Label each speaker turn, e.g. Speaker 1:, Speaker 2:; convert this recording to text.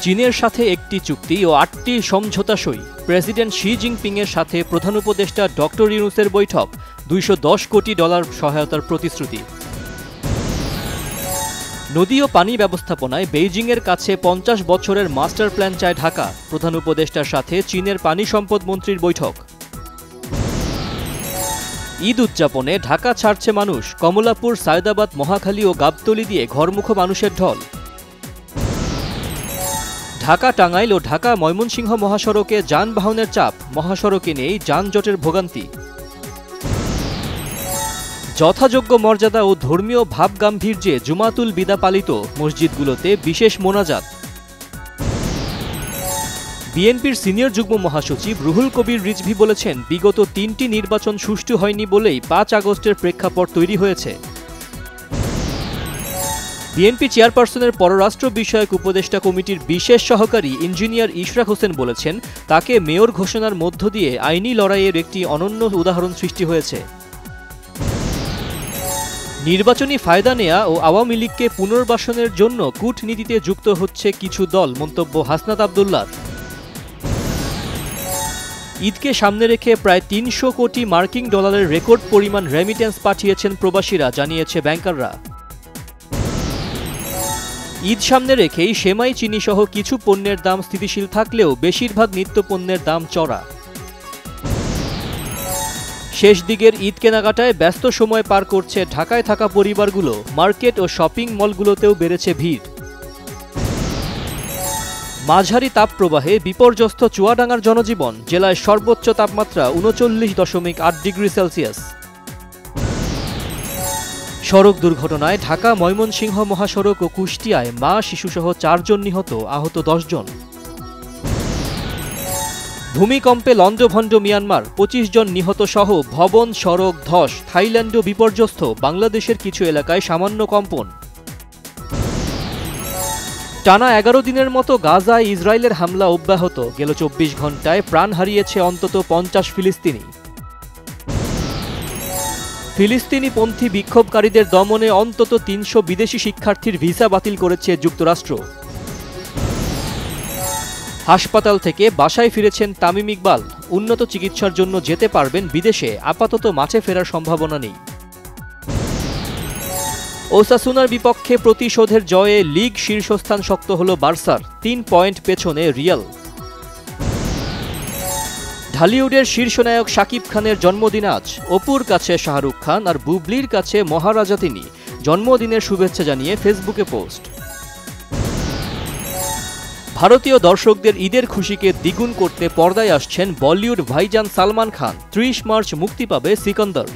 Speaker 1: চীনের সাথে একটি চুক্তি ও ৮টি সমঝোতা সই। প্রেসিডেন্ট শি জিনপিংয়ের সাথে প্রধান উপদেষ্টা ডক্টর ইউনূসের বৈঠক। $২১০ কোটি সহায়তার প্রতিশ্রুতি। নদী ও পানি ব্যবস্থাপনায় বেইজিংয়ের কাছে ৫০ বছরের মাস্টার প্ল্যান চায় ঢাকা। প্রধান উপদেষ্টার সাথে চীনের পানি সম্পদ মন্ত্রীর বৈঠক। ঈদ উদযাপনে ঢাকা ছাড়ছে মানুষ। কমলাপুর, সায়দাবাদ, মহাখালী ও গাবতলী দিয়ে ঘরমুখো মানুষের ঢল। ঢাকা টাঙ্গাইল ও ঢাকা ময়মনসিংহ মহাসড়কে যানবাহনের চাপ। মহাসড়কে নেই যানজটের ভোগান্তি। যথাযোগ্য মর্যাদা ও ধর্মীয় ভাবগাম্ভীর্যে জুমাতুল বিদা পালিত। মসজিদগুলোতে বিশেষ মোনাজাত। বিএনপির সিনিয়র যুগ্ম মহাসচিব রুহুল কবির রিজভী বলেছেন, বিগত ৩টি নির্বাচন সুষ্ঠু হয়নি বলেই ৫ আগস্টের প্রেক্ষাপট তৈরি হয়েছে। বিএনপি চেয়ারপারসনের পররাষ্ট্র বিষয়ক উপদেষ্টা কমিটির বিশেষ সহকারী ইঞ্জিনিয়ার ইশরাক হোসেন বলেছেন, তাকে মেয়র ঘোষণার মধ্য দিয়ে আইনি লড়াইয়ের একটি অনন্য উদাহরণ সৃষ্টি হয়েছে। নির্বাচনী ফায়দা নেয়া ও আওয়ামী লীগকে পুনর্বাসনের জন্য কূটনীতিতে যুক্ত হচ্ছে কিছু দল, মন্তব্য হাসনাত আবদুল্লাহর। ঈদকে সামনে রেখে প্রায় ৩০০ কোটি মার্কিন ডলারের রেকর্ড পরিমাণ রেমিটেন্স পাঠিয়েছেন প্রবাসীরা, জানিয়েছে ব্যাংকাররা। ঈদ সামনে রেখেই সেমাই, চিনি সহ কিছু পণ্যের দাম স্থিতিশীল থাকলেও বেশিরভাগ নিত্যপণ্যের দাম চড়া। শেষ দিকের ঈদ কেনাকাটায় ব্যস্ত সময় পার করছে ঢাকায় থাকা পরিবারগুলো। মার্কেট ও শপিং মলগুলোতেও বেড়েছে ভিড়। মাঝারি তাপপ্রবাহে বিপর্যস্ত চুয়াডাঙ্গার জনজীবন। জেলায় সর্বোচ্চ তাপমাত্রা ৩৯.৮ ডিগ্রি সেলসিয়াস। সড়ক দুর্ঘটনায় ঢাকা ময়মনসিংহ মহাসড়ক ও কুষ্টিয়ায় মা, শিশুসহ ৪ জন নিহত, আহত ১০ জন। ভূমিকম্পে লণ্ডভণ্ড মিয়ানমার, ২৫ জন নিহত সহ ভবন, সড়ক ধস। থাইল্যান্ডও বিপর্যস্ত, বাংলাদেশের কিছু এলাকায় সামান্য কম্পন। টানা ১১ দিনের মতো গাজায় ইসরায়েলের হামলা অব্যাহত। গেল ২৪ ঘণ্টায় প্রাণ হারিয়েছে অন্তত ৫০ ফিলিস্তিনি। ফিলিস্তিনিপন্থী বিক্ষোভকারীদের দমনে অন্তত ৩০০ বিদেশি শিক্ষার্থীর ভিসা বাতিল করেছে যুক্তরাষ্ট্র। হাসপাতাল থেকে বাসায় ফিরেছেন তামিম ইকবাল। উন্নত চিকিৎসার জন্য যেতে পারবেন বিদেশে, আপাতত মাঠে ফেরার সম্ভাবনা নেই। ওসাসুনার বিপক্ষে প্রতিশোধের জয়ে লিগ শীর্ষস্থান শক্ত হল বার্সার। ৩ পয়েন্ট পেছনে রিয়াল। ঢালিউডের শীর্ষনায়ক শাকিব খানের জন্মদিন আজ। অপুর কাছে শাহরুখ খান আর বুবলির কাছে মহারাজা তিনি। জন্মদিনের শুভেচ্ছা জানিয়ে ফেসবুকে পোস্ট। ভারতীয় দর্শকদের ঈদের খুশিকে দ্বিগুণ করতে পর্দায় আসছেন বলিউড ভাইজান সালমান খান। ৩০ মার্চ মুক্তি পাবে সিকন্দর।